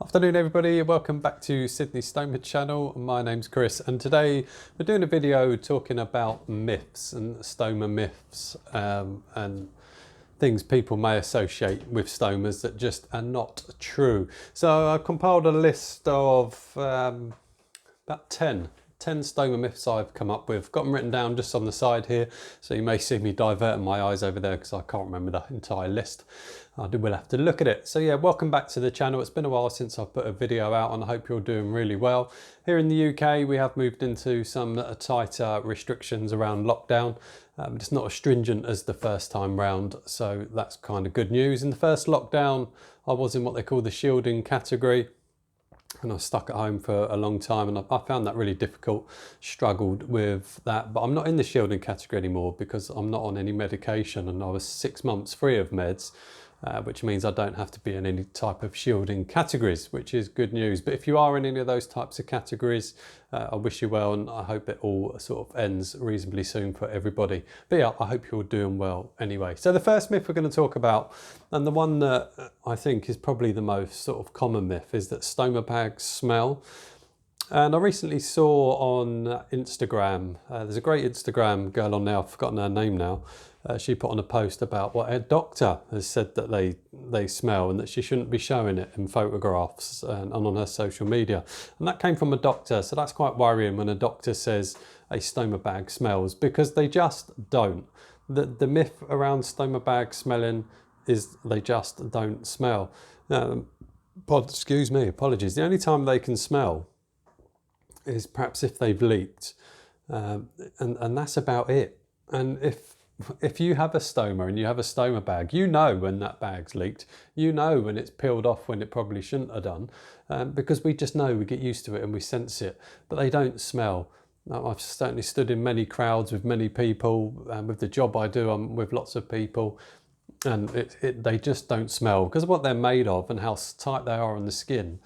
Afternoon everybody, welcome back to Sydney Stoma channel. My name's Chris and today we're doing a video talking about myths and stoma myths and things people may associate with stomas that just are not true. So I compiled a list of about 10 stoma myths I've come up with, got them written down just on the side here, so you may see me diverting my eyes over there because I can't remember the entire list. I will have to look at it. So yeah, welcome back to the channel. It's been a while since I've put a video out and I hope you're doing really well. Here in the UK we have moved into some tighter restrictions around lockdown. It's not as stringent as the first time round, so that's kind of good news. In the first lockdown I was in what they call the shielding category, and I was stuck at home for a long time and I found that really difficult, struggled with that. But I'm not in the shielding category anymore because I'm not on any medication and I was 6 months free of meds, which means I don't have to be in any type of shielding categories, which is good news. But if you are in any of those types of categories, I wish you well and I hope it all sort of ends reasonably soon for everybody. But yeah, I hope you're doing well anyway. So the first myth we're going to talk about, and the one that I think is probably the most sort of common myth, is that stoma bags smell. And I recently saw on Instagram, there's a great Instagram girl on there, I've forgotten her name now. She put on a post about what her doctor has said that they smell and that she shouldn't be showing it in photographs and on her social media. And that came from a doctor, so that's quite worrying when a doctor says a stoma bag smells, because they just don't. The myth around stoma bag smelling is they just don't smell. Excuse me, apologies. The only time they can smell is perhaps if they've leaked, and that's about it. And if you have a stoma and you have a stoma bag, you know when that bag's leaked, you know when it's peeled off when it probably shouldn't have done, because we just know, we get used to it and we sense it, but they don't smell. Now, I've certainly stood in many crowds with many people, with the job I do, I'm with lots of people, and they just don't smell because of what they're made of and how tight they are on the skin.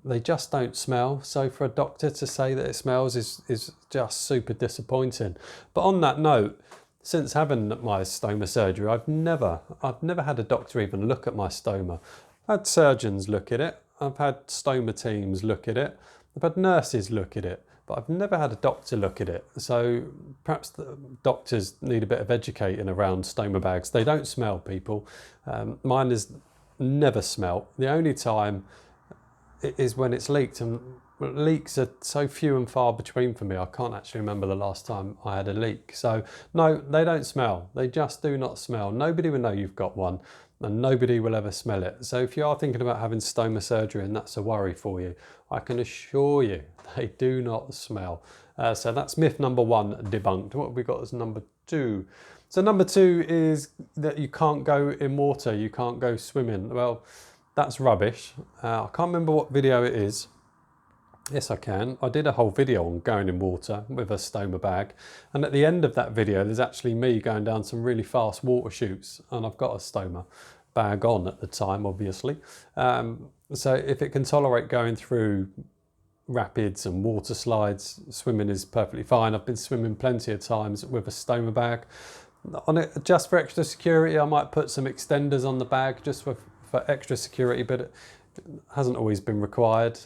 They just don't smell. So for a doctor to say that it smells is just super disappointing. But on that note, since having my stoma surgery, I've never had a doctor even look at my stoma. I've had surgeons look at it, I've had stoma teams look at it, I've had nurses look at it, but I've never had a doctor look at it. So perhaps the doctors need a bit of educating around stoma bags. They don't smell, people. Mine has never smelt. The only time is when it's leaked, and leaks are so few and far between for me. I can't actually remember the last time I had a leak. So no, they don't smell. They just do not smell. Nobody will know you've got one and nobody will ever smell it. So if you are thinking about having stoma surgery and that's a worry for you, I can assure you they do not smell. So that's myth number one debunked. What have we got as number two? So number two is that you can't go in water, you can't go swimming. Well, that's rubbish. I can't remember what video it is. Yes, I can. I did a whole video on going in water with a stoma bag. And at the end of that video, there's actually me going down some really fast water chutes. And I've got a stoma bag on at the time, obviously. So if it can tolerate going through rapids and water slides, swimming is perfectly fine. I've been swimming plenty of times with a stoma bag. On it, just for extra security, I might put some extenders on the bag just for extra security, but it hasn't always been required.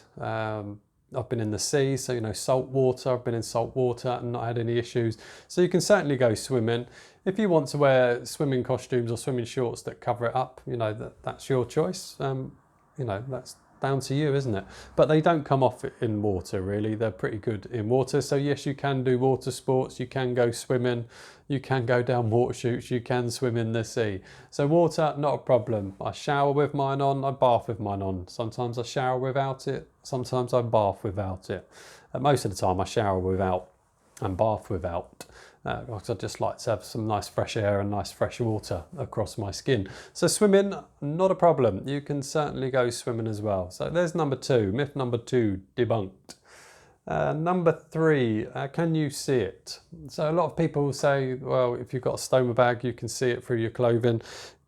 I've been in the sea, so you know, salt water, I've been in salt water and not had any issues. So you can certainly go swimming. If you want to wear swimming costumes or swimming shorts that cover it up, you know, that's your choice. You know, that's down to you, isn't it? But they don't come off in water, really. They're pretty good in water. So yes, you can do water sports, you can go swimming, you can go down water chutes, you can swim in the sea. So water, not a problem. I shower with mine on, I bath with mine on. Sometimes I shower without it, sometimes I bath without it. Most of the time I shower without and bath without. Because I just like to have some nice fresh air and nice fresh water across my skin. So swimming, not a problem. You can certainly go swimming as well. So there's number two, myth number two debunked. Number three, can you see it? So a lot of people say, well, if you've got a stoma bag, you can see it through your clothing.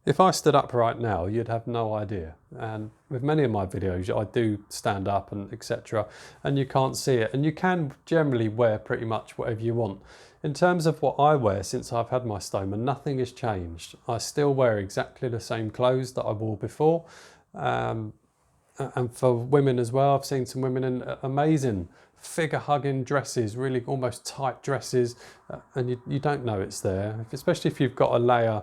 If I stood up right now, you'd have no idea. And with many of my videos, I do stand up and etc. And you can't see it. And you can generally wear pretty much whatever you want. In terms of what I wear since I've had my stoma, nothing has changed. I still wear exactly the same clothes that I wore before. And for women as well, I've seen some women in amazing figure hugging dresses, really almost tight dresses, and you don't know it's there, especially if you've got a layer,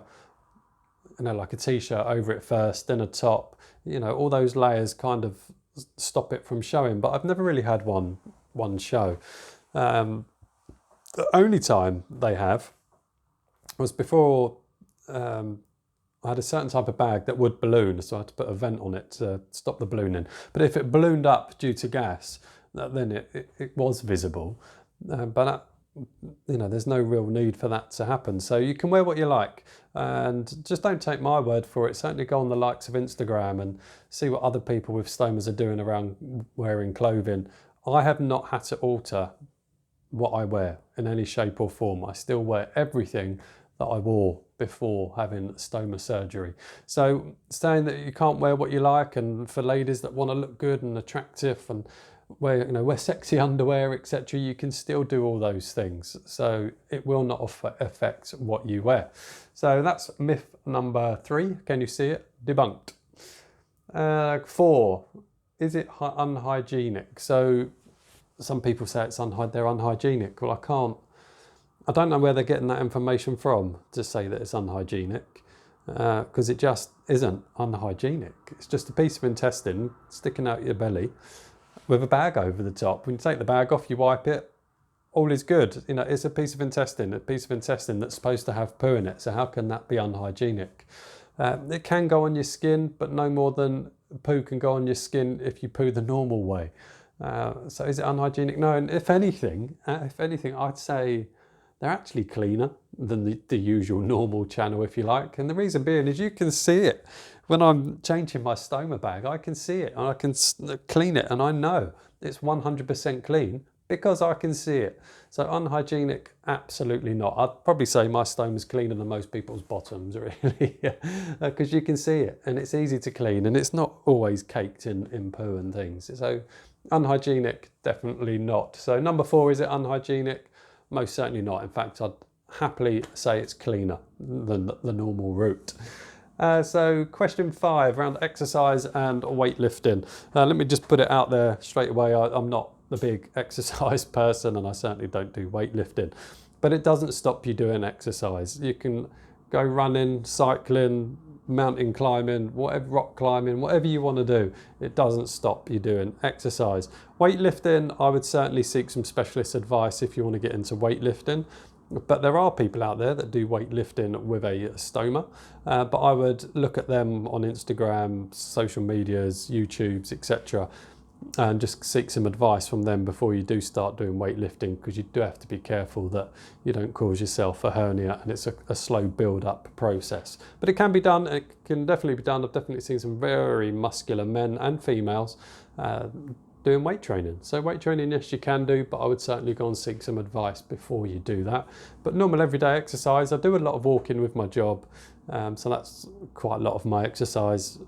like a t-shirt over it first, then a top, all those layers kind of stop it from showing. But I've never really had one show. The only time they have was before I had a certain type of bag that would balloon, so I had to put a vent on it to stop the ballooning. But if it ballooned up due to gas, then it was visible. But there's no real need for that to happen. So you can wear what you like, and just don't take my word for it. Certainly go on the likes of Instagram and see what other people with stomas are doing around wearing clothing. I have not had to alter what I wear in any shape or form. I still wear everything that I wore before having stoma surgery. So saying that you can't wear what you like, and for ladies that want to look good and attractive and wear sexy underwear, etc., you can still do all those things. So it will not affect what you wear. So that's myth number 3. Can you see it? Debunked. 4, is it unhygienic? So some people say they're unhygienic. Well, I don't know where they're getting that information from to say that it's unhygienic, because it just isn't unhygienic. It's just a piece of intestine sticking out your belly with a bag over the top. When you take the bag off, you wipe it, all is good. It's a piece of intestine that's supposed to have poo in it. So how can that be unhygienic? It can go on your skin, but no more than poo can go on your skin if you poo the normal way. So is it unhygienic? No, and if anything, I'd say they're actually cleaner than the usual normal channel, if you like. And the reason being is you can see it. When I'm changing my stoma bag, I can see it and I can clean it, and I know it's 100% clean because I can see it. So unhygienic, absolutely not. I'd probably say my stoma's cleaner than most people's bottoms, really, because you can see it and it's easy to clean, and it's not always caked in poo and things. So unhygienic, definitely not. So number 4, is it unhygienic? Most certainly not. In fact, I'd happily say it's cleaner than the normal route. So question 5, around exercise and weightlifting. Let me just put it out there straight away. I'm not the big exercise person, and I certainly don't do weightlifting. But it doesn't stop you doing exercise. You can go running, cycling, mountain climbing, rock climbing, whatever you want to do. It doesn't stop you doing exercise. Weightlifting, I would certainly seek some specialist advice if you want to get into weightlifting. But there are people out there that do weightlifting with a stoma, but I would look at them on Instagram, social medias, YouTubes, etc., and just seek some advice from them before you do start doing weightlifting, because you do have to be careful that you don't cause yourself a hernia, and it's a slow build-up process. But it can be done. It can definitely be done. I've definitely seen some very muscular men and females doing weight training. So weight training, yes, you can do, but I would certainly go and seek some advice before you do that. But normal everyday exercise, I do a lot of walking with my job, so that's quite a lot of my exercise.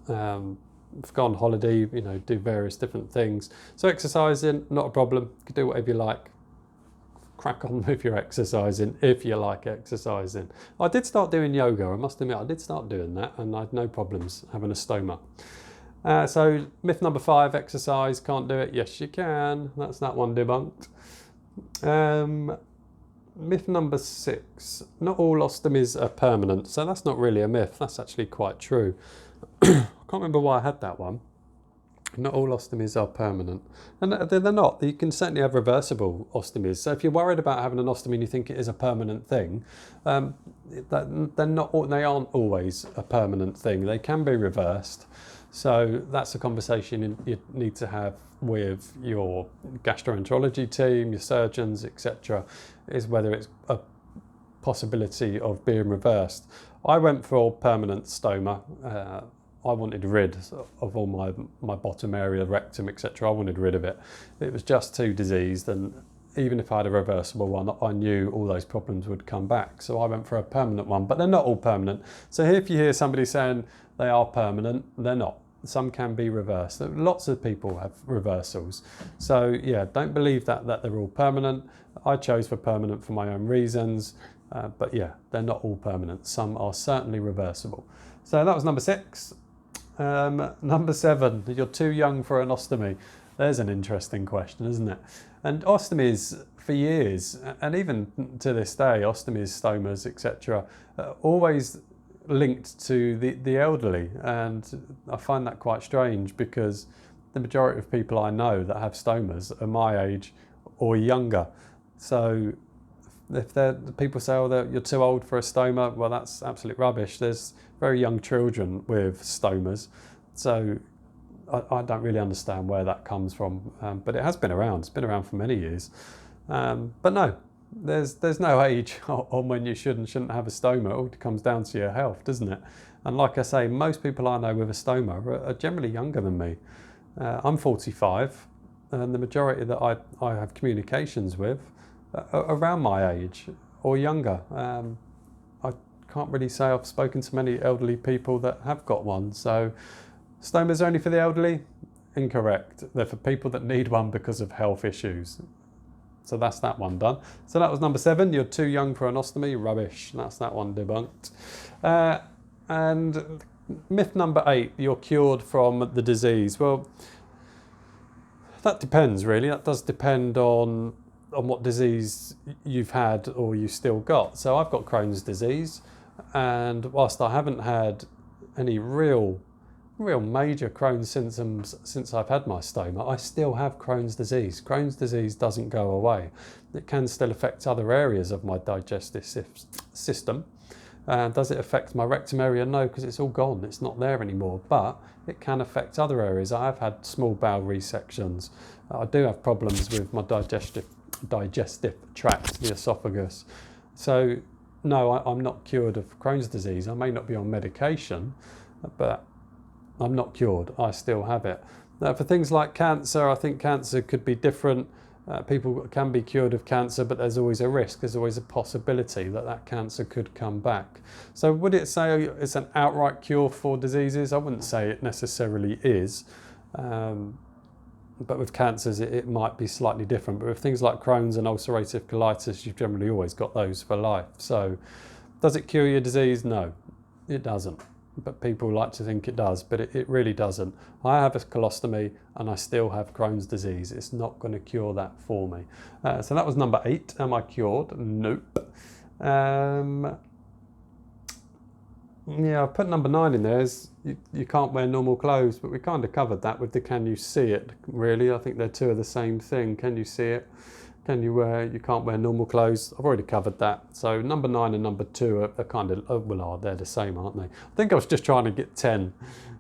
If I go on holiday, do various different things. So exercising, not a problem. You can do whatever you like. Crack on with your exercising if you like exercising. I did start doing yoga, I must admit, I did start doing that, and I had no problems having a stoma. So myth number 5, exercise, can't do it. Yes, you can. That's that one debunked. Myth number 6, not all ostomies are permanent. So that's not really a myth, that's actually quite true. I can't remember why I had that one. Not all ostomies are permanent. And they're not. You can certainly have reversible ostomies. So if you're worried about having an ostomy and you think it is a permanent thing, they aren't always a permanent thing. They can be reversed. So that's a conversation you need to have with your gastroenterology team, your surgeons, etc., is whether it's a possibility of being reversed. I went for permanent stoma. I wanted rid of all my bottom area, rectum, etc. I wanted rid of it. It was just too diseased, and even if I had a reversible one, I knew all those problems would come back. So I went for a permanent one, but they're not all permanent. So if you hear somebody saying they are permanent, they're not. Some can be reversed. Lots of people have reversals. So yeah, don't believe that they're all permanent. I chose for permanent for my own reasons, but yeah, they're not all permanent. Some are certainly reversible. So that was number 6. Number 7, you're too young for an ostomy. There's an interesting question, isn't it? And ostomies, for years, and even to this day, ostomies, stomas, etc., always linked to the elderly. And I find that quite strange because the majority of people I know that have stomas are my age or younger. So if people say, oh, you're too old for a stoma, well, that's absolute rubbish. There's very young children with stomas. So I don't really understand where that comes from, but it has been around. It's been around for many years. But no, there's no age on when you should and shouldn't have a stoma. It all comes down to your health, doesn't it? And like I say, most people I know with a stoma are generally younger than me. I'm 45, and the majority that I have communications with are around my age or younger. I can't really say I've spoken to many elderly people that have got one. So stomas are only for the elderly? Incorrect. They're for people that need one because of health issues. So that's that one done. So that was number 7. You're too young for an ostomy. Rubbish. That's that one debunked. And myth number 8, you're cured from the disease. Well, that depends really. That does depend on what disease you've had or you still got. So I've got Crohn's disease, and whilst I haven't had any real major Crohn's symptoms since I've had my stoma, I still have Crohn's disease. Crohn's disease doesn't go away. It can still affect other areas of my digestive system. Does it affect my rectum area? No, because it's all gone. It's not there anymore. But it can affect other areas. I have had small bowel resections. I do have problems with my digestive tract, the esophagus. So no, I'm not cured of Crohn's disease. I may not be on medication, but I'm not cured. I still have it. Now, for things like cancer, I think cancer could be different. People can be cured of cancer, but there's always a risk. There's always a possibility that cancer could come back. So would it say it's an outright cure for diseases? I wouldn't say it necessarily is. But with cancers, it might be slightly different. But with things like Crohn's and ulcerative colitis, you've generally always got those for life. So does it cure your disease? No, it doesn't. But people like to think it does, but it really doesn't. I have a colostomy and I still have Crohn's disease. It's not going to cure that for me. So that was number 8. Am I cured? Nope. Yeah, I've put number 9 in there. You can't wear normal clothes, but we kind of covered that with the can you see it, really. I think they're two of the same thing. Can you see it? You can't wear normal clothes. I've already covered that. So number 9 and number 2 are kind of, they're the same, aren't they? I think I was just trying to get 10.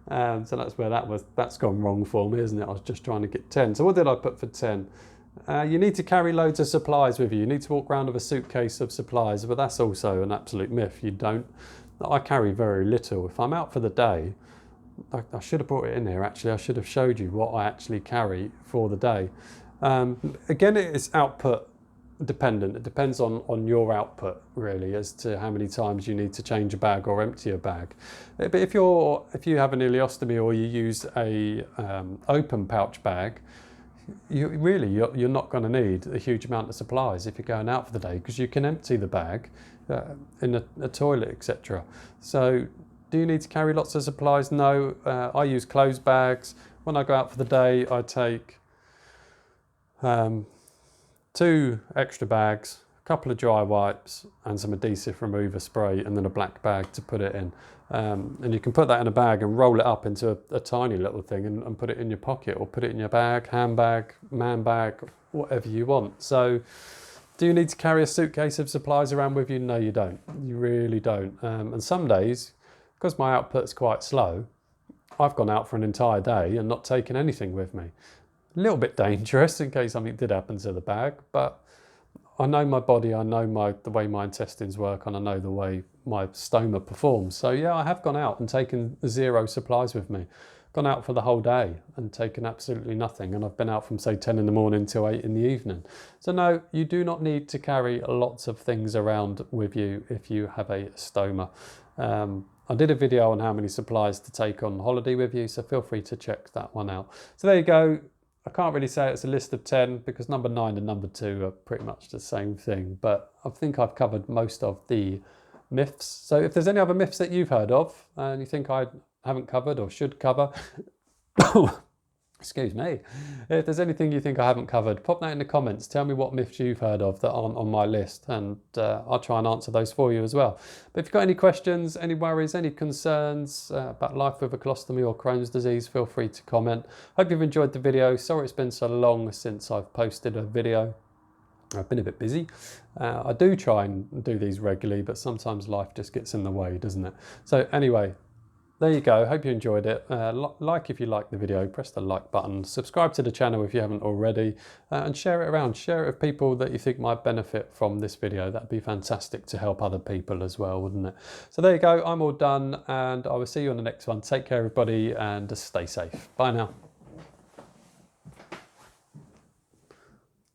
So that's where that's gone wrong for me, isn't it? I was just trying to get 10. So what did I put for 10? You need to carry loads of supplies with you. You need to walk around with a suitcase of supplies, but that's also an absolute myth. You don't. I carry very little. If I'm out for the day, I should have brought it in here actually. I should have showed you what I actually carry for the day. Again, it's output dependent. It depends on your output really as to how many times you need to change a bag or empty a bag. But if you have an ileostomy or you use a open pouch bag, you're not going to need a huge amount of supplies if you're going out for the day, because you can empty the bag in a toilet, etc. So do you need to carry lots of supplies? No. I use closed bags. When I go out for the day, I take 2 extra bags, a couple of dry wipes and some adhesive remover spray, and then a black bag to put it in. And you can put that in a bag and roll it up into a tiny little thing and put it in your pocket, or put it in your bag, handbag, man bag, whatever you want. So do you need to carry a suitcase of supplies around with you? No, you don't. You really don't. And some days, because my output's quite slow, I've gone out for an entire day and not taken anything with me. A little bit dangerous in case something did happen to the bag, but I know my body, I know the way my intestines work, and I know the way my stoma performs. So yeah, I have gone out and taken 0 supplies with me. Gone out for the whole day and taken absolutely nothing, and I've been out from say 10 in the morning till 8 in the evening. So no, you do not need to carry lots of things around with you if you have a stoma. I did a video on how many supplies to take on holiday with you, so feel free to check that one out. So there you go. I can't really say it's a list of 10 because number 9 and number 2 are pretty much the same thing, but I think I've covered most of the myths. So if there's any other myths that you've heard of and you think I haven't covered or should cover. Excuse me. If there's anything you think I haven't covered, pop that in the comments. Tell me what myths you've heard of that aren't on my list, and I'll try and answer those for you as well. But if you've got any questions, any worries, any concerns about life with a colostomy or Crohn's disease, feel free to comment. Hope you've enjoyed the video. Sorry it's been so long since I've posted a video. I've been a bit busy. I do try and do these regularly, but sometimes life just gets in the way, doesn't it? So anyway, there you go. Hope you enjoyed it. Like if you liked the video, press the like button. Subscribe to the channel if you haven't already, and share it around. Share it with people that you think might benefit from this video. That'd be fantastic to help other people as well, wouldn't it? So there you go. I'm all done, and I will see you on the next one. Take care, everybody, and stay safe. Bye now.